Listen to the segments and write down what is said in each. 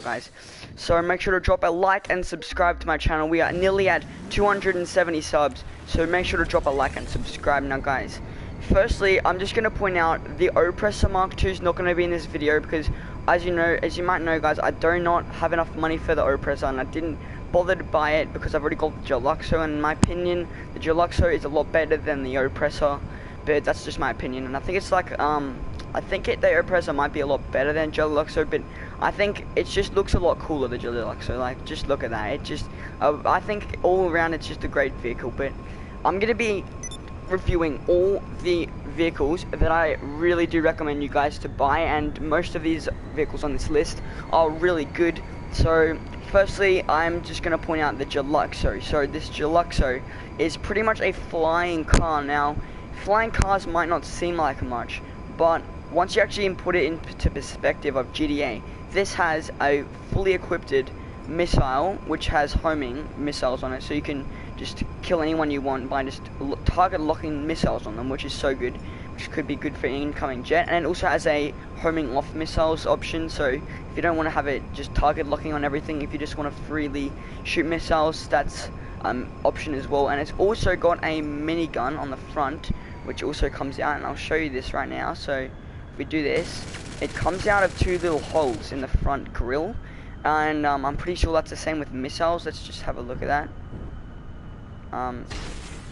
guys. So make sure to drop a like and subscribe to my channel. We are nearly at 270 subs, so make sure to drop a like and subscribe now, guys. Firstly, I'm just going to point out the Oppressor Mark II is not going to be in this video because, as you might know, guys, I do not have enough money for the Oppressor, and I didn't bother to buy it because I've already got the Deluxo, and in my opinion, the Deluxo is a lot better than the Oppressor, but that's just my opinion, and I think it's like, I think the Oppressor might be a lot better than Deluxo, but I think it just looks a lot cooler, the Deluxo. Like, just look at that. It just, I think all around it's just a great vehicle. But I'm gonna be reviewing all the vehicles that I really do recommend you guys to buy, and most of these vehicles on this list are really good. So, firstly, I'm just gonna point out the Deluxo. So this Deluxo is pretty much a flying car. Now, flying cars might not seem like much, but once you actually put it into perspective of GTA, this has a fully equipped missile which has homing missiles on it, so you can just kill anyone you want by just target locking missiles on them, which is so good, which could be good for an incoming jet. And it also has a homing off missiles option, so if you don't want to have it just target locking on everything, if you just want to freely shoot missiles, that's option as well. And it's also got a minigun on the front, which also comes out, and I'll show you this right now. So if we do this, it comes out of two little holes in the front grille, and I'm pretty sure that's the same with missiles. Let's just have a look at that.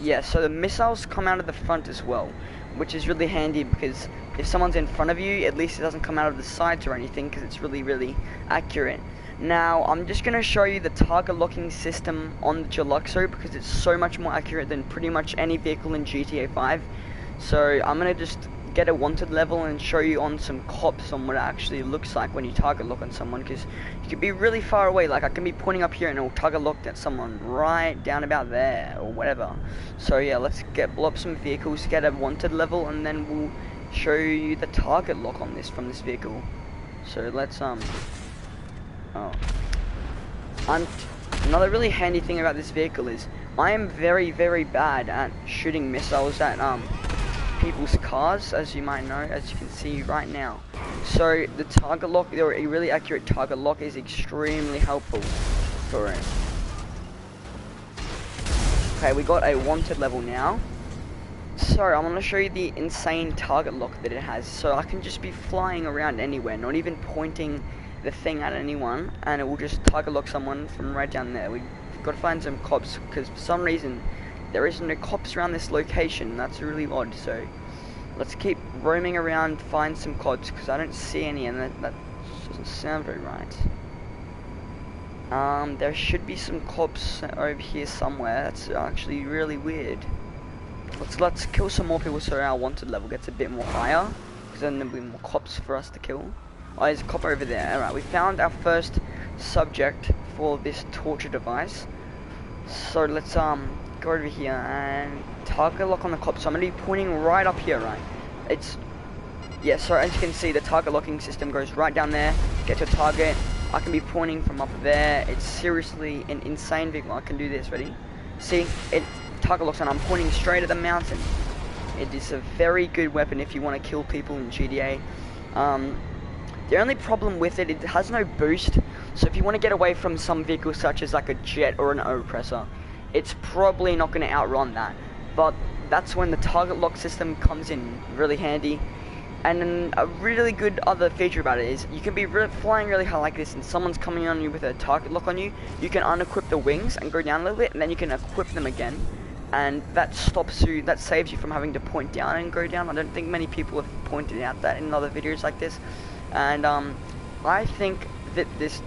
Yeah, so the missiles come out of the front as well, which is really handy because if someone's in front of you, at least it doesn't come out of the sides or anything, because it's really accurate. Now, I'm just going to show you the target locking system on the Deluxo because it's so much more accurate than pretty much any vehicle in GTA 5. So, I'm going to just get a wanted level and show you on some cops on what it actually looks like when you target lock on someone, because you could be really far away. Like, I can be pointing up here and it'll target lock at someone right down about there or whatever. So, yeah, let's blow up some vehicles, get a wanted level, and then we'll show you the target lock on this from this vehicle. So, let's, and another really handy thing about this vehicle is I am very bad at shooting missiles at people's cars, as you might know, as you can see right now. So the target lock, a really accurate target lock, is extremely helpful for it. Okay, we got a wanted level now. So I'm going to show you the insane target lock that it has. So I can just be flying around anywhere, not even pointing the thing at anyone, and it will just target lock someone from right down there. We've got to find some cops because for some reason there isn't no cops around this location. That's really odd. So let's keep roaming around, find some cops, because I don't see any, and that doesn't sound very right. There should be some cops over here somewhere. That's actually really weird. Let's kill some more people so our wanted level gets a bit more higher, because then there'll be more cops for us to kill. Oh, there's a cop over there. Alright, we found our first subject for this torture device. So let's go over here and target lock on the cop. So I'm going to be pointing right up here, right? Yeah, so as you can see, the target locking system goes right down there. Get your target. I can be pointing from up there. It's seriously an insane vehicle. I can do this, ready? See, it target locks and I'm pointing straight at the mountain. It is a very good weapon if you want to kill people in GTA. The only problem with it has no boost, so if you want to get away from some vehicles such as like a jet or an oppressor, it's probably not going to outrun that. But that's when the target lock system comes in really handy. And then a really good other feature about it is you can be flying really high like this, and someone's coming on you with a target lock on you. You can unequip the wings and go down a little bit, and then you can equip them again. And that saves you from having to point down and go down. I don't think many people have pointed out that in other videos like this. And I think that this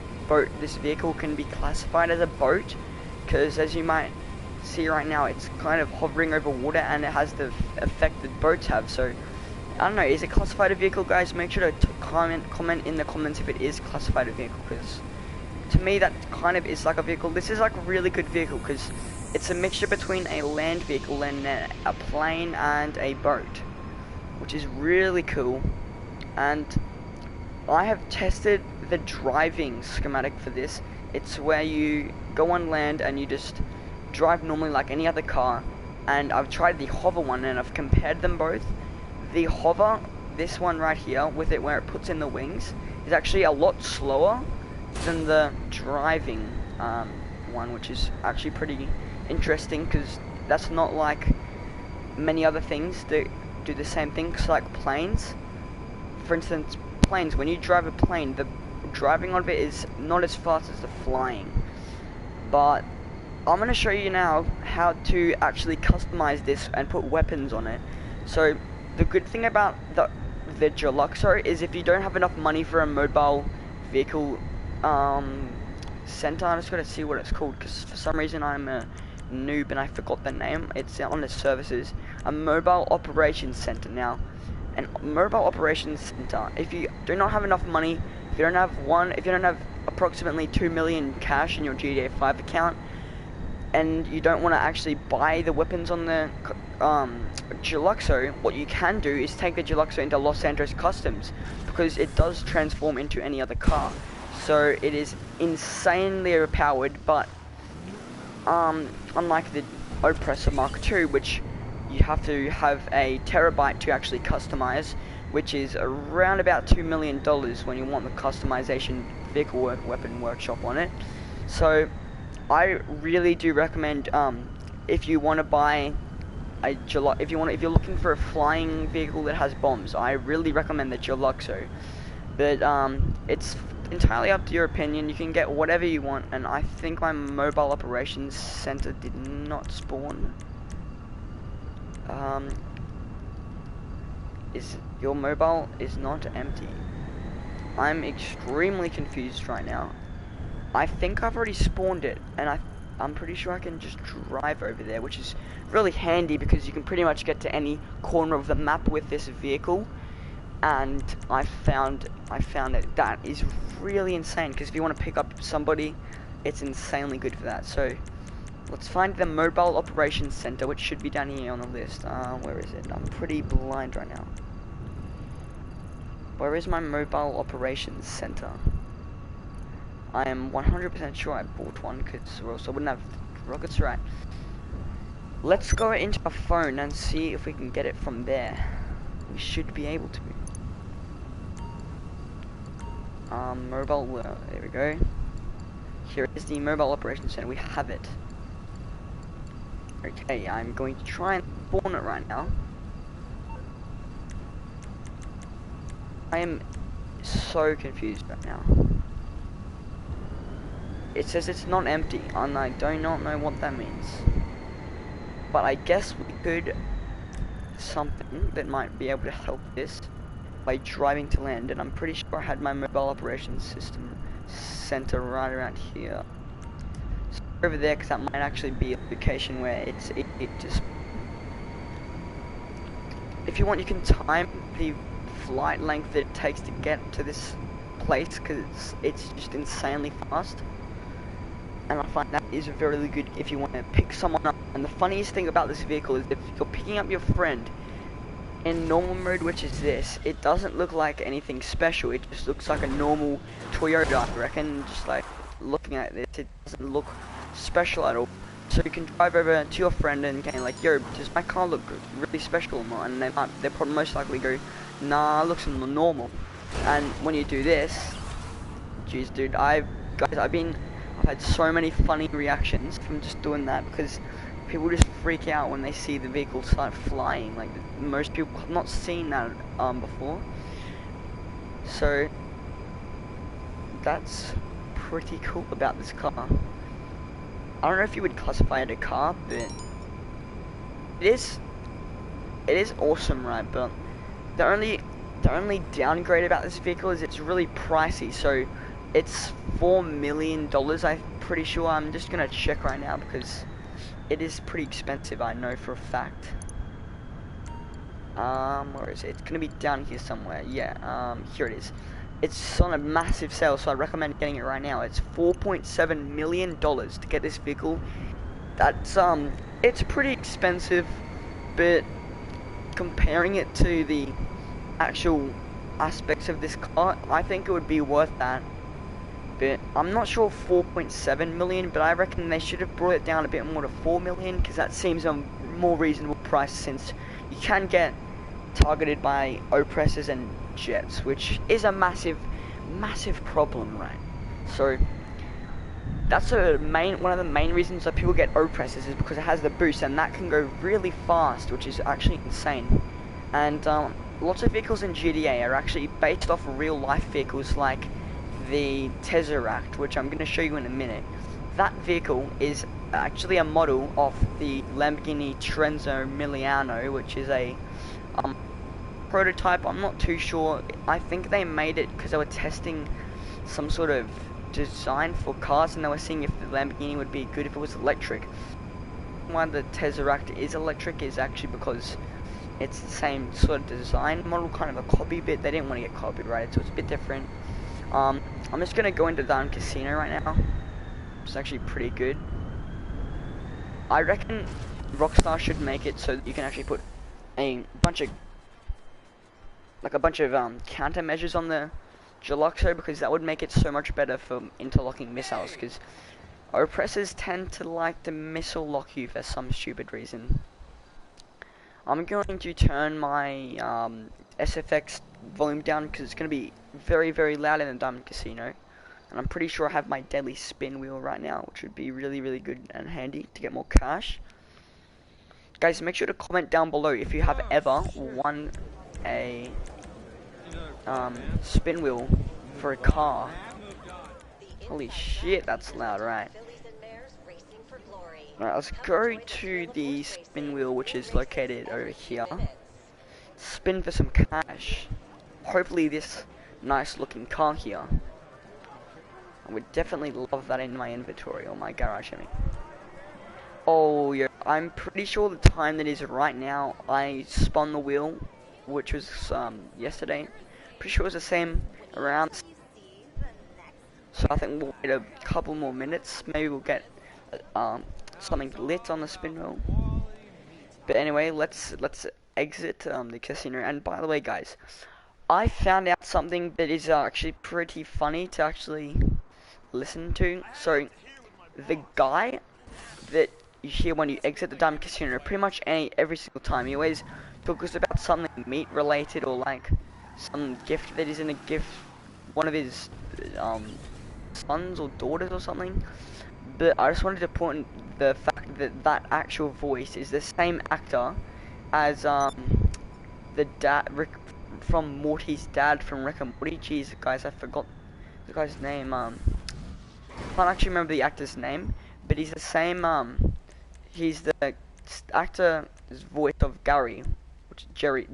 vehicle can be classified as a boat, because as you might see right now, it's kind of hovering over water and it has the effect that boats have. So I don't know, is it classified a vehicle, guys? Make sure to comment in the comments if it is classified a vehicle, because to me that kind of is like a vehicle. This is like a really good vehicle because it's a mixture between a land vehicle and a plane and a boat, which is really cool. And I have tested the driving schematic for this. It's where you go on land and you just drive normally like any other car, and I've tried the hover one and I've compared them both. The hover, this one right here with it where it puts in the wings, is actually a lot slower Then the driving one, which is actually pretty interesting because that's not like many other things that do the same things like planes. For instance, planes, when you drive a plane, the driving of it is not as fast as the flying. But I'm going to show you now how to actually customize this and put weapons on it. So the good thing about the Deluxo is if you don't have enough money for a mobile vehicle center, I just gotta see what it's called because for some reason I'm a noob and I forgot the name. It's on the services, a mobile operations center now. And mobile operations center, if you do not have enough money, if you don't have approximately 2 million cash in your GTA 5 account, and you don't want to actually buy the weapons on the Deluxo, what you can do is take the Deluxo into Los Santos Customs, because it does transform into any other car. So it is insanely overpowered, but unlike the Oppressor Mark II, which you have to have a terabyte to actually customize, which is around about $2 million when you want the customization vehicle weapon workshop on it. So I really do recommend if you want to buy if you're looking for a flying vehicle that has bombs, I really recommend the Deluxo. But it's entirely up to your opinion. You can get whatever you want, and I think my mobile operations center did not spawn. Your mobile is not empty. I'm extremely confused right now. I think I've already spawned it, and I'm pretty sure I can just drive over there, which is really handy because you can pretty much get to any corner of the map with this vehicle. And I found that is really insane, because if you want to pick up somebody, it's insanely good for that. So let's find the mobile operations center, which should be down here on the list. Where is it? I'm pretty blind right now. Where is my mobile operations center? I am 100% sure I bought one, because or else I wouldn't have rockets. Right. Let's go into a phone and see if we can get it from there. We should be able to. Mobile, there we go. Here is the mobile operations center. We have it. Okay, I'm going to try and spawn it right now. I am so confused right now. It says it's not empty, and I do not know what that means. But I guess we could something that might be able to help this by driving to land, and I'm pretty sure I had my mobile operations system center right around here. So over there, because that might actually be a location where it just. If you want, you can time the flight length that it takes to get to this place, because it's just insanely fast. And I find that is very good if you want to pick someone up. And the funniest thing about this vehicle is if you're picking up your friend in normal mode, which is this, it doesn't look like anything special. It just looks like a normal Toyota, I reckon. Just like looking at this, it doesn't look special at all. So you can drive over to your friend and get like, yo, does my car look really special or not? And they'll probably most likely go, nah, it looks normal. And when you do this, jeez, dude, I've had so many funny reactions from just doing that, because people just freak out when they see the vehicle start flying. Like, most people have not seen that before. So that's pretty cool about this car. I don't know if you would classify it a car, but it is awesome, right? But the only downgrade about this vehicle is it's really pricey. So it's $4 million, I'm pretty sure. I'm just gonna check right now because it is pretty expensive, I know for a fact. Where is it? It's gonna be down here somewhere. Yeah, here it is. It's on a massive sale, so I recommend getting it right now. It's $4.7 million to get this vehicle. That's it's pretty expensive, but comparing it to the actual aspects of this car, I think it would be worth that. But I'm not sure 4.7 million, but I reckon they should have brought it down a bit more to 4 million, because that seems a more reasonable price, since you can get targeted by oppressors and jets, which is a massive problem, right? So that's one of the main reasons that people get O-presses is because it has the boost, and that can go really fast, which is actually insane. And lots of vehicles in GTA are actually based off real life vehicles like the Tezaract, which I'm going to show you in a minute. That vehicle is actually a model of the Lamborghini Trenzo Miliano, which is a prototype. I'm not too sure. I think they made it because they were testing some sort of design for cars, and they were seeing if the Lamborghini would be good if it was electric. Why the Tezaract is electric is actually because it's the same sort of design model, kind of a copy bit. They didn't want to get copyrighted, so it's a bit different. I'm just gonna go into Diamond Casino right now. It's actually pretty good. I reckon Rockstar should make it so that you can actually put a bunch of countermeasures on the Deluxo, because that would make it so much better for interlocking missiles, because oppressors tend to like to missile lock you for some stupid reason. I'm going to turn my SFX volume down because it's going to be very, very loud in the Diamond Casino. And I'm pretty sure I have my daily spin wheel right now, which would be really, really good and handy to get more cash. Guys, make sure to comment down below if you have ever won a spin wheel for a car. Holy shit, that's loud, right? Alright, let's go to the spin wheel, which is located over here. Spin for some cash. Hopefully this nice looking car here. I would definitely love that in my inventory or my garage, I mean. Oh, yeah, I'm pretty sure the time that is right now, I spun the wheel, which was yesterday. Pretty sure it was the same around. So I think we'll wait a couple more minutes. Maybe we'll get something lit on the spin wheel. But anyway, let's exit the casino. And by the way, guys, I found out something that is actually pretty funny to actually listen to. So the guy that you hear when you exit the Diamond Casino, pretty much every single time, he always talks about something meat related, or like some gift that is in a gift, one of his sons or daughters or something. But I just wanted to point the fact that that actual voice is the same actor as the dad from Morty's dad from Rick and Morty. Jeez, guys, I forgot the guy's name. I can't actually remember the actor's name, but he's the same. He's the actor's voice of Gary, which is Jerry.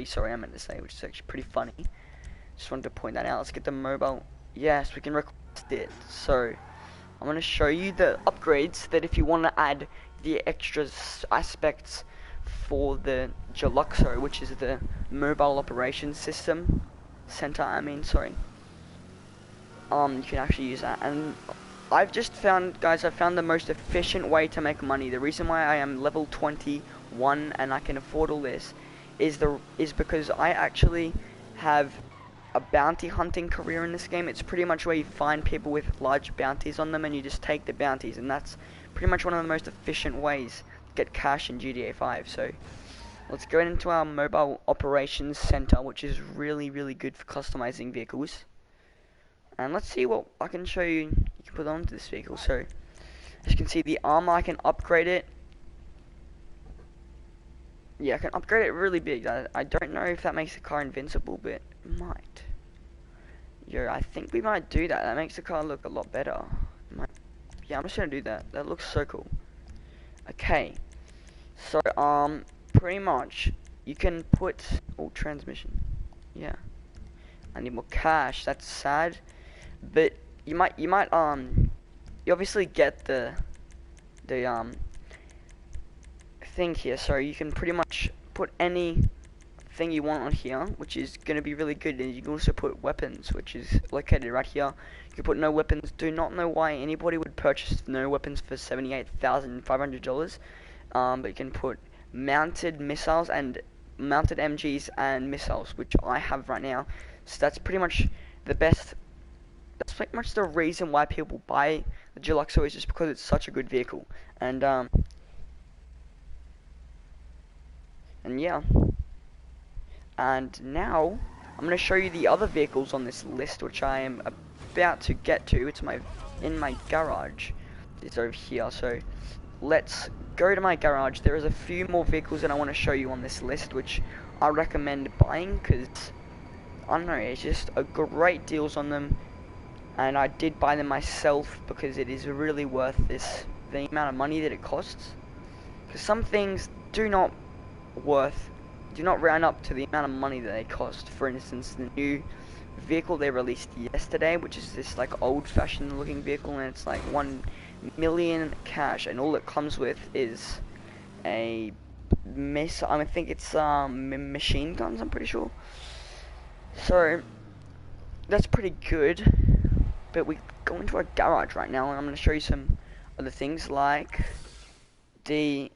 Sorry, I meant to say, which is actually pretty funny. Just wanted to point that out. Let's get the mobile. Yes, we can request it. So I'm going to show you the upgrades that if you want to add the extra aspects for the Deluxo, which is the mobile operations system center, you can actually use that. And I've just found, guys, I found the most efficient way to make money. The reason why I am level 21 and I can afford all this is because I actually have a bounty hunting career in this game. It's pretty much where you find people with large bounties on them and you just take the bounties, and that's pretty much one of the most efficient ways to get cash in GTA 5. So let's go into our mobile operations center, which is really, really good for customizing vehicles. And let's see what I can show you. You can put onto this vehicle. So as you can see, the armor, I can upgrade it. Yeah, I can upgrade it really big. I don't know if that makes the car invincible, but it might. Yo, I think we might do that. That makes the car look a lot better. Yeah, I'm just gonna do that. That looks so cool. Okay. So, pretty much, you can put... Oh, transmission. Yeah. I need more cash. That's sad. But you might, you obviously get the thing here, so you can pretty much put any thing you want on here, which is going to be really good. And you can also put weapons, which is located right here. You can put no weapons. Do not know why anybody would purchase no weapons for $78,500, but you can put mounted missiles and mounted MGs and missiles, which I have right now. So that's pretty much the best. That's pretty much the reason why people buy the Deluxo, is just because it's such a good vehicle. And yeah. And now I'm going to show you the other vehicles on this list, which I am about to get to. It's in my garage. It's over here. So let's go to my garage. There is a few more vehicles that I want to show you on this list, which I recommend buying because I don't know, it's just a great deals on them, and I did buy them myself because it is really worth the amount of money that it costs. Because some things do not round up to the amount of money that they cost. For instance, the new vehicle they released yesterday, which is this like old-fashioned looking vehicle, and it's like 1 million cash, and all it comes with is a I think it's machine guns, I'm pretty sure. So that's pretty good. But we go into our garage right now, and I'm going to show you some other things, like the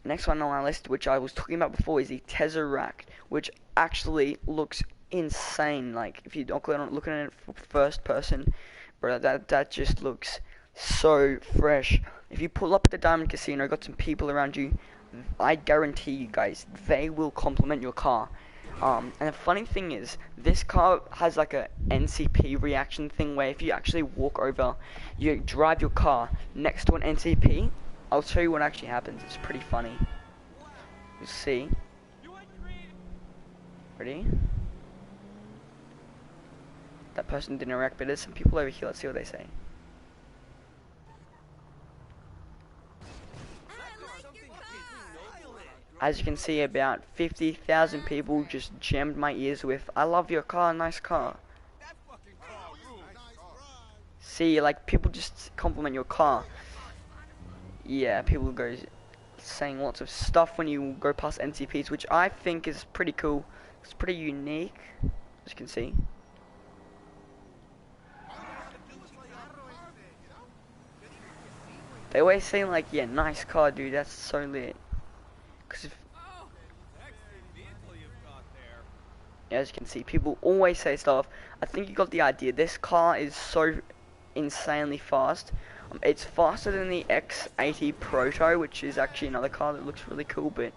next one on our list, which I was talking about before, is the Tezaract, which actually looks insane. Like, if you're looking at it from first person, bro, that just looks so fresh. If you pull up at the Diamond Casino, got some people around you, I guarantee you guys, they will compliment your car. And the funny thing is, this car has like a NCP reaction thing where if you actually walk over, you drive your car next to an NCP, I'll show you what actually happens. It's pretty funny. You'll see. Ready? That person didn't react, but there's some people over here. Let's see what they say. As you can see, about 50,000 people just jammed my ears with, "I love your car, nice car." See, like, people just compliment your car. Yeah, people go saying lots of stuff when you go past NCPs, which I think is pretty cool. It's pretty unique, as you can see. They always say like, "Yeah, nice car, dude, that's so lit." Because as you can see, people always say stuff. I think you got the idea. This car is so insanely fast. It's faster than the X80 Proto, which is actually another car that looks really cool, but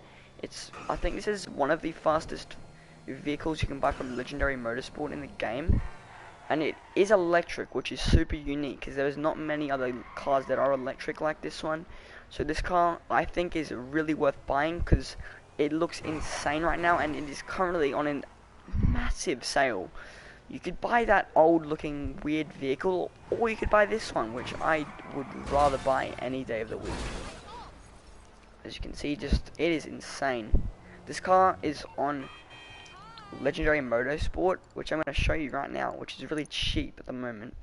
I think this is one of the fastest vehicles you can buy from Legendary Motorsport in the game. And it is electric, which is super unique, because there's not many other cars that are electric like this one. So this car, I think, is really worth buying, because it looks insane right now, and it is currently on a massive sale. You could buy that old looking weird vehicle, or you could buy this one, which I would rather buy any day of the week. As you can see, it is insane. This car is on Legendary Motorsport, which I'm going to show you right now, which is really cheap at the moment.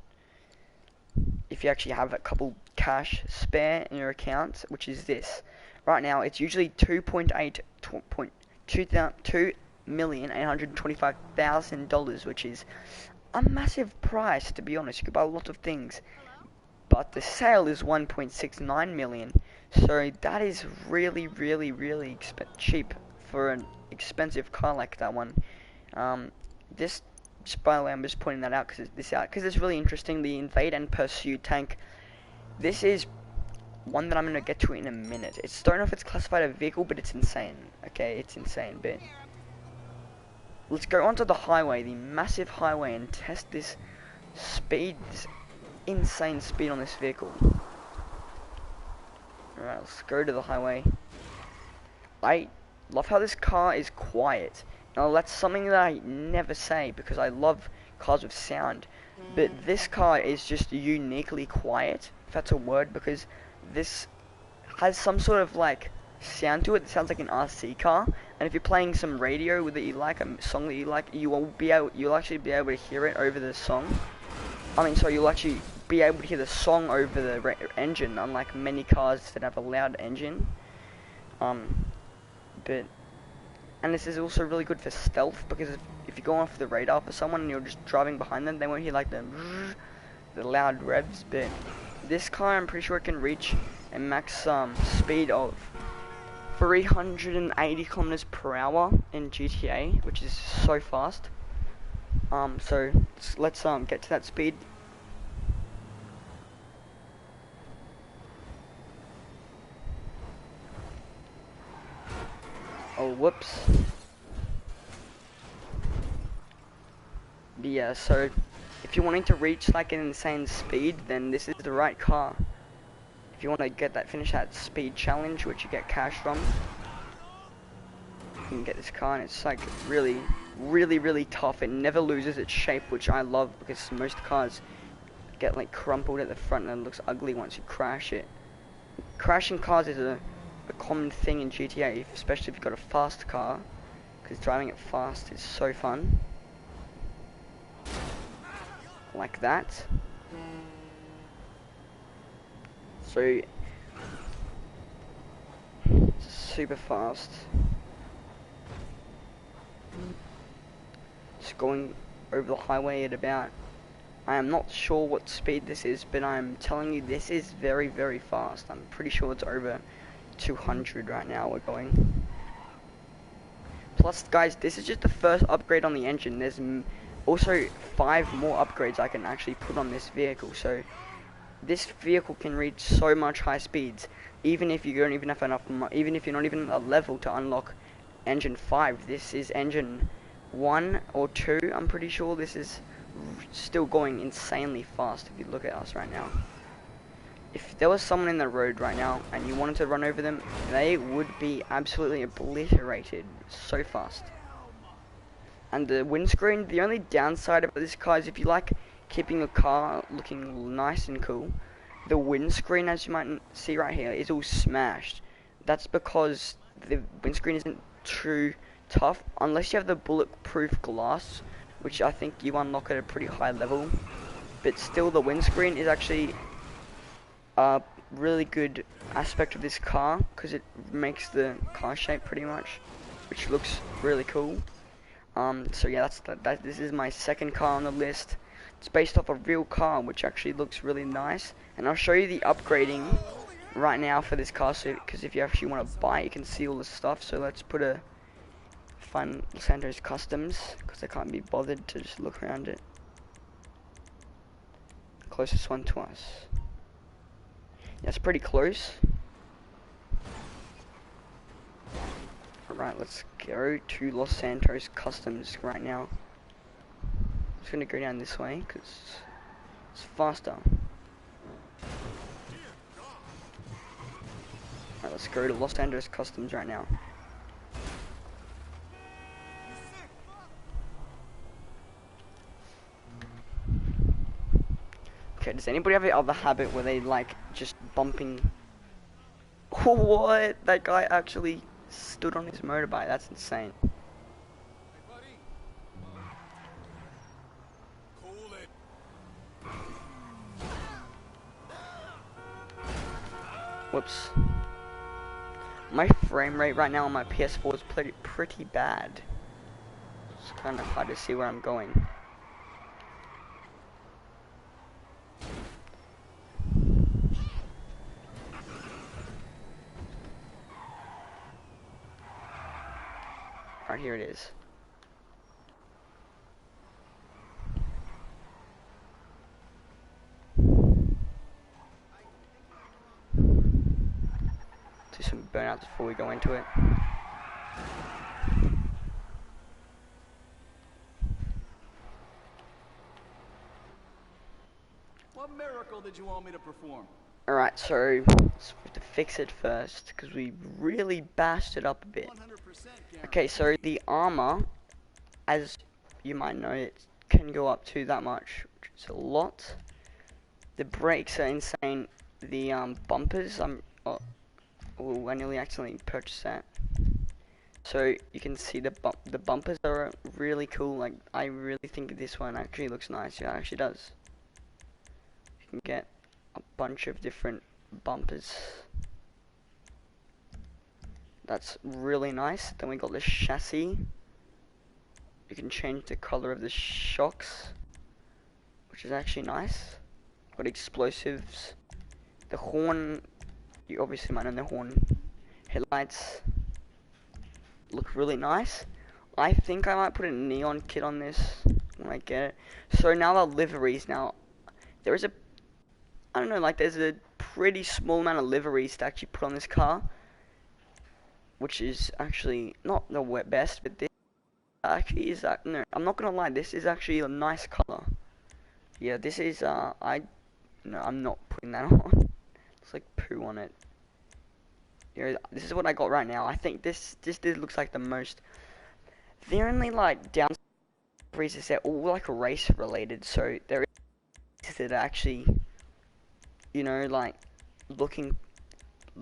If you actually have a couple cash spare in your account, which is this. Right now, it's usually $2,825,000, which is a massive price, to be honest. You could buy a lot of things. But the sale is 1.69 million. So that is really, really, really cheap for an expensive car like that one. Just by the way, I'm just pointing that out because it's really interesting. The Invade and Pursue tank. This is one that I'm gonna get to in a minute. I don't know if it's classified a vehicle, but it's insane. Okay, it's insane. But let's go onto the highway, the massive highway, and test this speed, this insane speed on this vehicle. Alright, let's go to the highway. I love how this car is quiet. Now that's something that I never say because I love cars with sound. But this car is just uniquely quiet, if that's a word, because this has some sort of like sound to it that sounds like an RC car. And if you're playing some radio that you like, a song that you like, you'll actually be able to hear it over the song. You'll actually be able to hear the song over the engine, unlike many cars that have a loud engine. And this is also really good for stealth, because if you go off the radar for someone and you're just driving behind them, they won't hear like the loud revs. But this car, I'm pretty sure it can reach a max speed of 380 kilometers per hour in GTA, which is so fast. So let's get to that speed. Oh, whoops. Yeah, so if you're wanting to reach like an insane speed, then this is the right car. If you want to finish that speed challenge, which you get cash from, you can get this car, and it's like really tough. It never loses its shape, which I love, because most cars get like crumpled at the front and it looks ugly once you crash it. Crashing cars is a common thing in GTA, especially if you've got a fast car, because driving it fast is so fun. Like that. So it's super fast. Just going over the highway at about, I am not sure what speed this is, but I'm telling you this is very fast. I'm pretty sure it's over 200 right now we're going. Plus guys, this is just the first upgrade on the engine. There's also 5 more upgrades I can actually put on this vehicle, so this vehicle can reach so much high speeds, even if you don't even have enough, even if you're not even a level to unlock engine 5. This is engine 1 or 2, I'm pretty sure. This is still going insanely fast if you look at us right now. If there was someone in the road right now and you wanted to run over them, they would be absolutely obliterated so fast. And the windscreen, the only downside of this car is if you like keeping your car looking nice and cool, the windscreen, as you might see right here, is all smashed. That's because the windscreen isn't too tough unless you have the bulletproof glass, which I think you unlock at a pretty high level. But still, the windscreen is actually a really good aspect of this car, because it makes the car shape pretty much, which looks really cool. So yeah, this is my second car on the list. It's based off a real car, which actually looks really nice, and I'll show you the upgrading right now for this car, so because if you actually want to buy it, you can see all the stuff. So let's put a fun Los Santos Customs, because I can't be bothered to just look around it. Closest one to us. Yeah, it's pretty close. Alright, let's go to Los Santos Customs right now. I'm just gonna go down this way because it's faster. Alright, let's go to Los Santos Customs right now. Okay, does anybody have the other habit where they like just bumping? What? That guy actually stood on his motorbike. That's insane. Hey, buddy. Cool it. Whoops. My frame rate right now on my PS4 is pretty bad. It's kind of hard to see where I'm going. Right, here it is. Do some burnouts before we go into it. What miracle did you want me to perform? Alright, so let's have to fix it first, because we really bashed it up a bit. 100% Okay, so the armor, as you might know, it can go up to that much, which is a lot. The brakes are insane. The bumpers, oh, I nearly accidentally purchased that. So you can see the bumpers are really cool. Like, I really think this one actually looks nice. Yeah, it actually does. You can get a bunch of different bumpers. That's really nice. Then we got the chassis. You can change the color of the shocks, which is actually nice. Got explosives. The horn, you obviously might know the horn. Headlights look really nice. I think I might put a neon kit on this when I get it. So now the liveries. Now there is I don't know, like there's a pretty small amount of liveries to actually put on this car, which is actually not the best, but this actually is no, I'm not gonna lie, this is actually a nice color. Yeah, this is no, I'm not putting that on. It's like poo on it. Here, this is what I got right now. I think this looks like the most. The only like downside is they're all like race related, so there is that actually, you know, like looking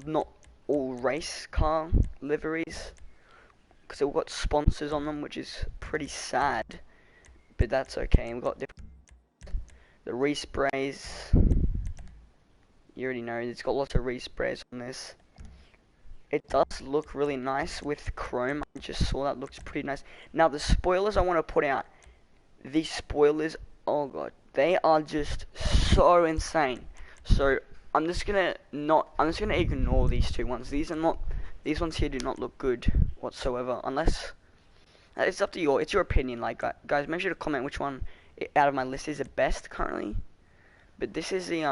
not all race car liveries, because they've got sponsors on them, which is pretty sad, but that's okay. We've got the resprays. You already know it's got lots of resprays on this. It does look really nice with chrome. I just saw that looks pretty nice. Now the spoilers I want to put out. These spoilers, oh god, they are just so insane. So I'm just gonna ignore these two ones. These ones here do not look good whatsoever. Unless it's up to you. It's your opinion. Like guys, make sure to comment which one out of my list is the best currently. But this is the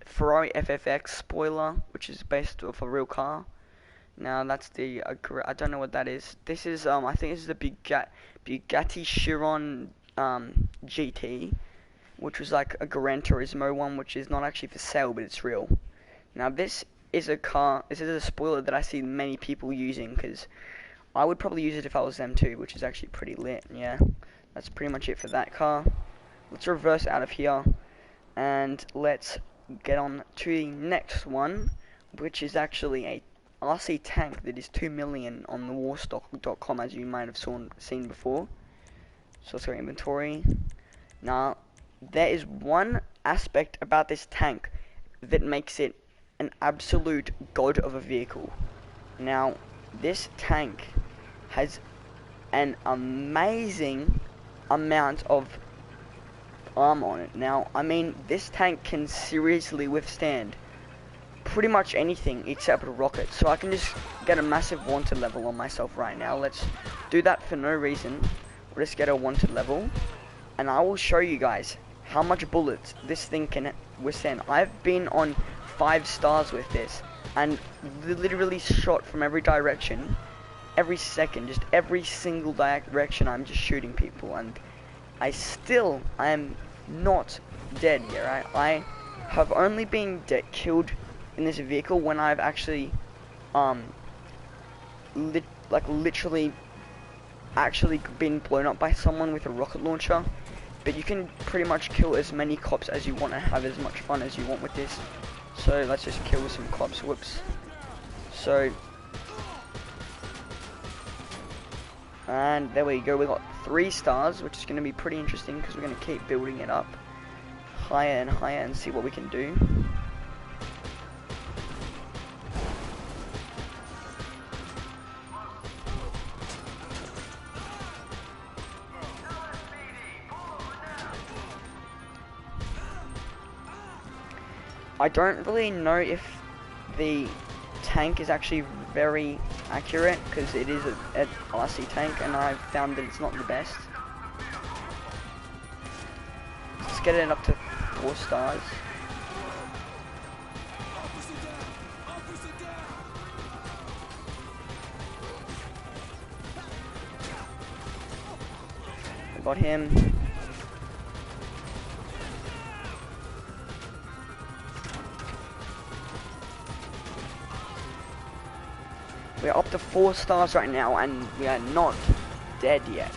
Ferrari FFX spoiler, which is based off a real car. Now that's the I don't know what that is. This is I think this is the Bugatti Chiron GT, which was like a Gran Turismo one, which is not actually for sale, but it's real. Now this is a car. This is a spoiler that I see many people using, because I would probably use it if I was them too, which is actually pretty lit. Yeah, that's pretty much it for that car. Let's reverse out of here, and let's get on to the next one, which is actually a RC tank that is 2 million on the warstock.com, as you might have seen before. So let's go inventory. Now, there is one aspect about this tank that makes it an absolute god of a vehicle. Now, this tank has an amazing amount of armor on it. Now, I mean, this tank can seriously withstand pretty much anything except rockets. So I can just get a massive wanted level on myself right now. Let's do that for no reason. We'll just get a wanted level, and I will show you guys how much bullets this thing can withstand. I've been on 5 stars with this, and literally shot from every direction, every second, just every single direction. I'm just shooting people, and I am not dead yet, right? I have only been killed in this vehicle when I've actually literally been blown up by someone with a rocket launcher. But you can pretty much kill as many cops as you want and have as much fun as you want with this. So let's just kill some cops. Whoops. So, and there we go. We got 3 stars, which is going to be pretty interesting because we're going to keep building it up higher and higher and see what we can do. I don't really know if the tank is actually very accurate, because it is an RC tank, and I've found that it's not the best. Let's get it up to 4 stars. I got him. We're up to 4 stars right now, and we are not dead yet.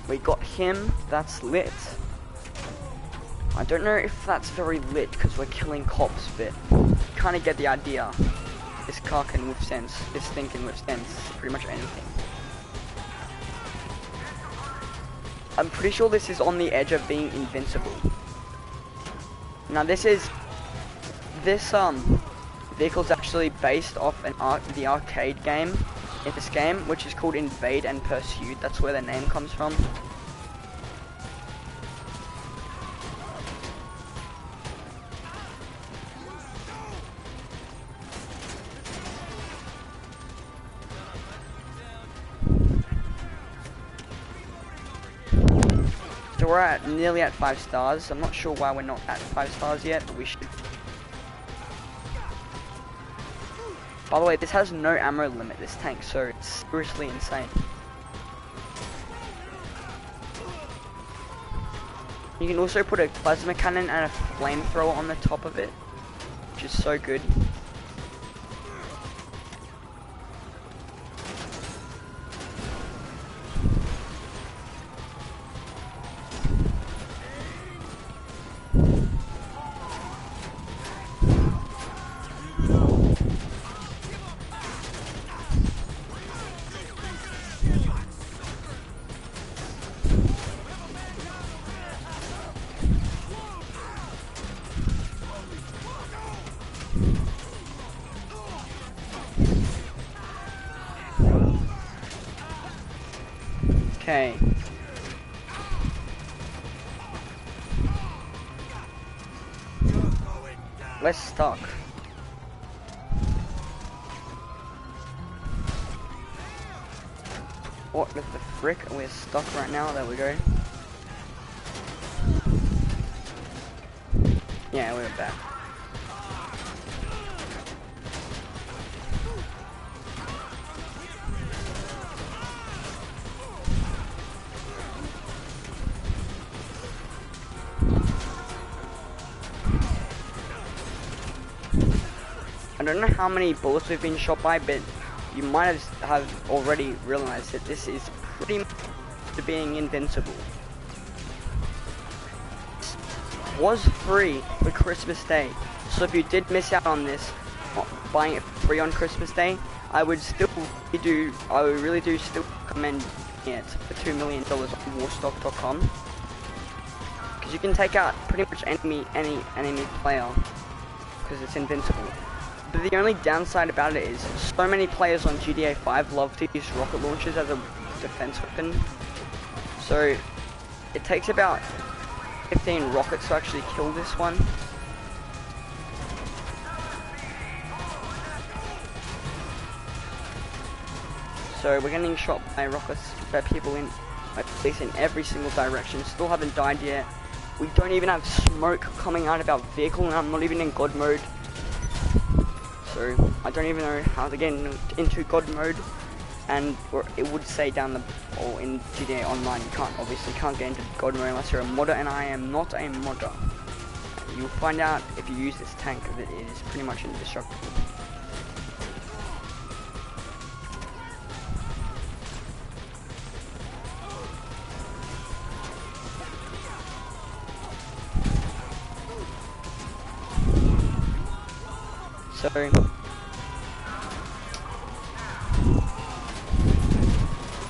We got him. That's lit. I don't know if that's very lit because we're killing cops, but kind of get the idea. This thing can withstand pretty much anything. I'm pretty sure this is on the edge of being invincible. Now this vehicle's actually based off the arcade game in this game, which is called Invade and Pursuit. That's where the name comes from. So we're nearly at 5 stars. I'm not sure why we're not at 5 stars yet, but we should. By the way, this has no ammo limit, this tank, so it's seriously insane. You can also put a plasma cannon and a flamethrower on the top of it, which is so good. Okay. We're stuck. What the frick? We're stuck right now. There we go. Yeah, we're back. I don't know how many bullets we've been shot by, but you might have already realized that this is pretty much to being invincible. It was free for Christmas Day, so if you did miss out on this, buying it free on Christmas Day, I would really do still recommend it for $2 million on warstock.com, because you can take out pretty much any enemy player because it's invincible. But the only downside about it is so many players on GTA 5 love to use rocket launchers as a defense weapon. So it takes about 15 rockets to actually kill this one. So we're getting shot by rockets by people in every single direction. Still haven't died yet. We don't even have smoke coming out of our vehicle, and I'm not even in God mode. So I don't even know how to get into God mode, and it would say down the in GTA Online you can't get into God mode unless you're a modder, and I am not a modder. You'll find out if you use this tank that it is pretty much indestructible. So you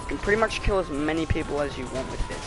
can pretty much kill as many people as you want with this.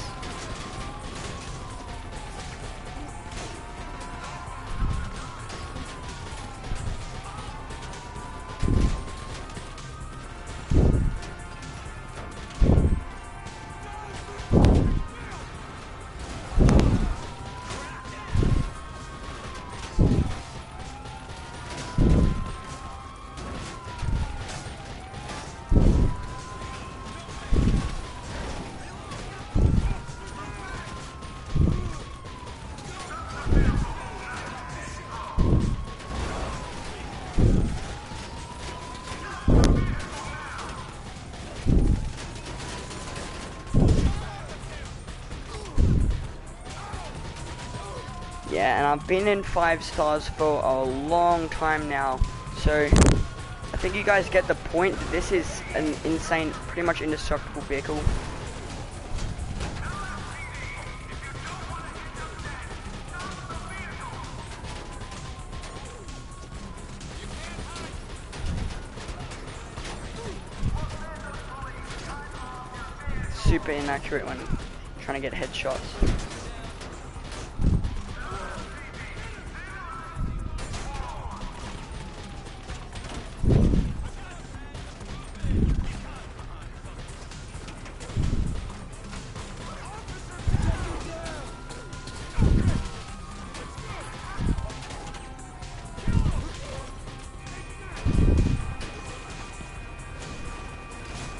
Yeah, and I've been in 5 stars for a long time now, so I think you guys get the point. This is an insane, pretty much indestructible vehicle. Super inaccurate when trying to get headshots.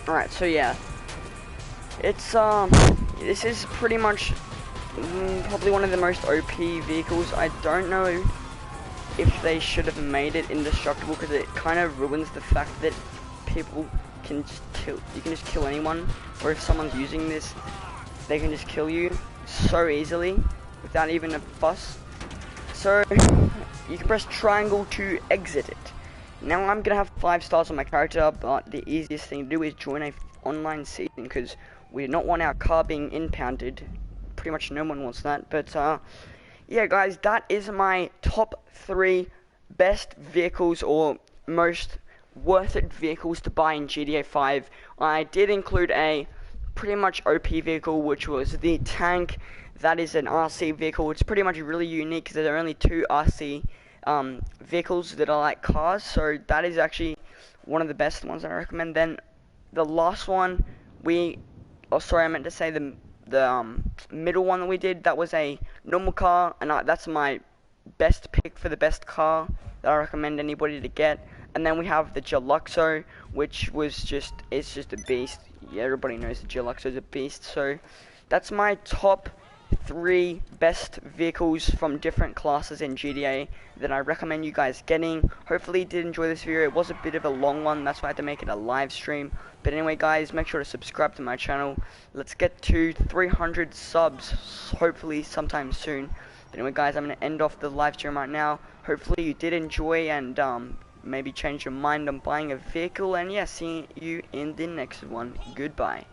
Alright, so yeah, it's this is pretty much probably one of the most OP vehicles. I don't know if they should have made it indestructible, because it kind of ruins the fact that people can just kill. You can just kill anyone, or if someone's using this, they can just kill you so easily without even a fuss. So you can press triangle to exit it. Now I'm gonna have 5 stars on my character, but the easiest thing to do is join a online season, because we do not want our car being impounded. Pretty much no one wants that. But yeah, guys, that is my top 3 best vehicles, or most worth it vehicles to buy in GTA 5. I did include a pretty much OP vehicle, which was the tank. That is an RC vehicle. It's pretty much really unique because there are only 2 RC vehicles that are like cars, so that is actually one of the best ones I recommend. Then the last one I meant to say the middle one that we did, that was a normal car, and that's my best pick for the best car that I recommend anybody to get. And then we have the Deluxo, which was it's just a beast. Yeah, everybody knows the Deluxo is a beast. So that's my top 3 best vehicles from different classes in GTA that I recommend you guys getting. Hopefully you did enjoy this video. It was a bit of a long one, that's why I had to make it a live stream. But anyway, guys, make sure to subscribe to my channel. Let's get to 300 subs, hopefully sometime soon. But anyway, guys, I'm going to end off the live stream right now. Hopefully you did enjoy and maybe change your mind on buying a vehicle. And yeah, see you in the next one. Goodbye.